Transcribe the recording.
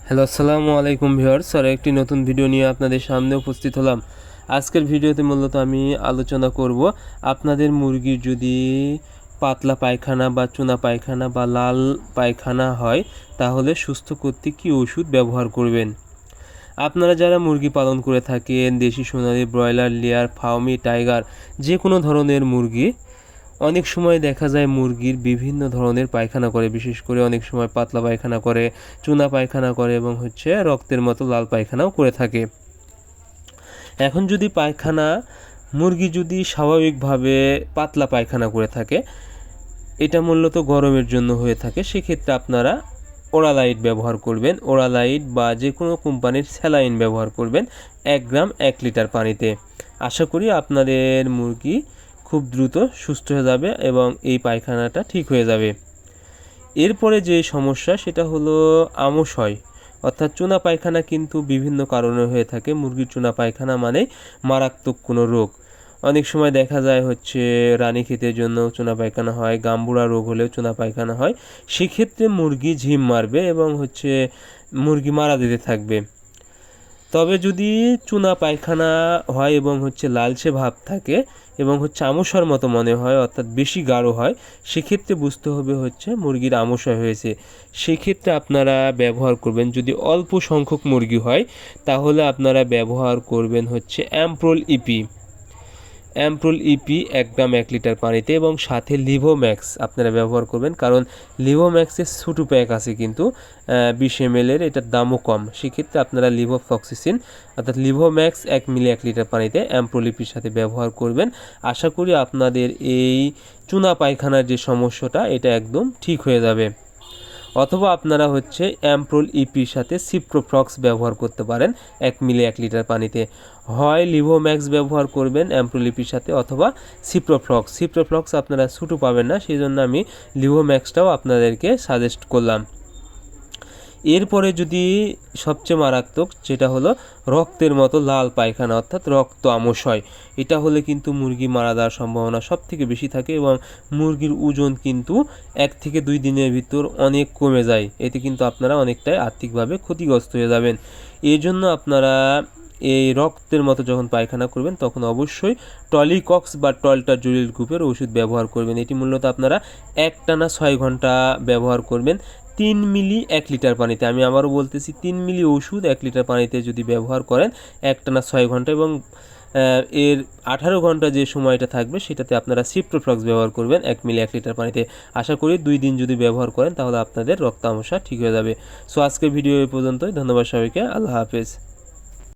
Hello, আসসালামু আলাইকুম viewers. আর একটি নতুন ভিডিও নিয়ে আপনাদের সামনে উপস্থিত হলাম। আজকের ভিডিওতে মূলত আমি আলোচনা করব আপনাদের মুরগির যদি পাতলা পায়খানা বা চুনা পায়খানা বা লাল পায়খানা হয় তাহলে সুস্থ করতে কী ওষুধ ব্যবহার করবেন। আপনারা যারা মুরগি পালন করে থাকেন, দেশি সোনালী, ব্রয়লার, লেয়ার, ফার্মি, টাইগার, যে কোনো ধরনের মুরগি, অনেক সময় দেখা যায় মুরগির বিভিন্ন ধরনের পায়খানা করে, বিশেষ করে অনেক সময় পাতলা পায়খানা করে, চুনা পায়খানা করে এবং রক্তের মতো লাল পায়খানাও করে থাকে। এখন যদি পায়খানা মুরগি যদি স্বাভাবিকভাবে পাতলা পায়খানা করে থাকে, এটা মূলত গরমের জন্য হয়ে থাকে, সেক্ষেত্রে আপনারা ওরালাইট ব্যবহার করবেন। ওরালাইট বা যে কোনো কোম্পানির স্যালাইন ব্যবহার করবেন 1 গ্রাম 1 লিটার পানিতে। আশা করি আপনাদের মুরগি খুব দ্রুত সুস্থ হয়ে যাবে এবং এই পায়খানাটা ঠিক হয়ে যাবে। এরপরে যে সমস্যা সেটা হলো আমশয়, অর্থাৎ চুনা পায়খানা কিন্তু বিভিন্ন কারণে হয়ে থাকে। মুরগির চুনা পায়খানা মানে মারাত্মক কোনো রোগ। অনেক সময় দেখা যায় রানীক্ষেতের জন্য চুনা পায়খানা হয়, গাম্বুরা রোগ হলেও চুনা পায়খানা হয়। সেক্ষেত্রে মুরগি ঝিম মারবে এবং মুরগি মারা যেতে থাকবে। তবে যদি চুনা পায়খানা হয় এবং লালচে ভাব থাকে এবং আমশার মতো মনে হয়, অর্থাৎ বেশি গাঢ় হয়, সেক্ষেত্রে বুঝতে হবে মুরগির আমশয় হয়েছে। সেক্ষেত্রে আপনারা ব্যবহার করবেন, যদি অল্প সংখ্যক মুরগি হয় তাহলে আপনারা ব্যবহার করবেন অ্যাম্প্রোল ইপি। 1 গ্রাম 1 লিটার পানিতে এবং সাথে লিভোম্যাক্স আপনারা ব্যবহার করবেন, কারণ লিভোম্যাক্সের ছোটো প্যাক আছে কিন্তু 20 ml এর, এটার দামও কম। সেক্ষেত্রে আপনারা লিভোফ্লক্সিসিন অর্থাৎ লিভোম্যাক্স 1 মিলি 1 লিটার পানিতে অ্যাম্প্রোলিপির সাথে ব্যবহার করবেন। আশা করি আপনাদের এই চুনা পায়খানার যে সমস্যাটা এটা একদম ঠিক হয়ে যাবে। অথবা আপনারা অ্যাম্প্রোল ইপির সাথে সিপ্রোফ্লক্স ব্যবহার করতে পারেন 1 মিলি 1 লিটার পানিতে। হয় লিভোম্যাক্স ব্যবহার করবেন অ্যাম্প্রোল ইপির সাথে অথবা সিপ্রোফ্লক্স আপনারা ছোটো পাবেন না, সেই জন্য আমি লিভোম্যাক্সটাও আপনাদেরকে সাজেস্ট করলাম। এরপরে যদি সবচেয়ে মারাত্মক যেটা হলো রক্তের মতো লাল পায়খানা অর্থাৎ রক্ত আমশয়, এটা হলে কিন্তু মুরগি মারা যাওয়ার সম্ভাবনা সব থেকে বেশি থাকে এবং মুরগির ওজন কিন্তু 1 থেকে 2 দিনের ভিতর অনেক কমে যায়। এতে কিন্তু আপনারা অনেকটাই আর্থিকভাবে ক্ষতিগ্রস্ত হয়ে যাবেন। এই জন্য আপনারা এই রক্তের মতো যখন পায়খানা করবেন তখন অবশ্যই টলিকক্স বা টলটাজোলিল গ্রুপের ওষুধ ব্যবহার করবেন। এটি মূলত আপনারা একটানা 6 ঘন্টা ব্যবহার করবেন 3 মিলি 1 লিটার পানিতে। আমি আবারও বলতেছি, 3 মিলি ওষুধ 1 লিটার পানিতে যদি ব্যবহার করেন একটানা 6 ঘন্টা এবং এর 18 ঘন্টা যে সময়টা থাকবে সেটাতে আপনারা সিপ্রোফ্লক্স ব্যবহার করবেন 1 মিলি 1 লিটার পানিতে। আশা করি 2 দিন যদি ব্যবহার করেন তাহলে আপনাদের রক্ত আমশা ঠিক হয়ে যাবে। সো আজকের ভিডিও এই পর্যন্তই। ধন্যবাদ সবাইকে। আল্লাহ হাফেজ।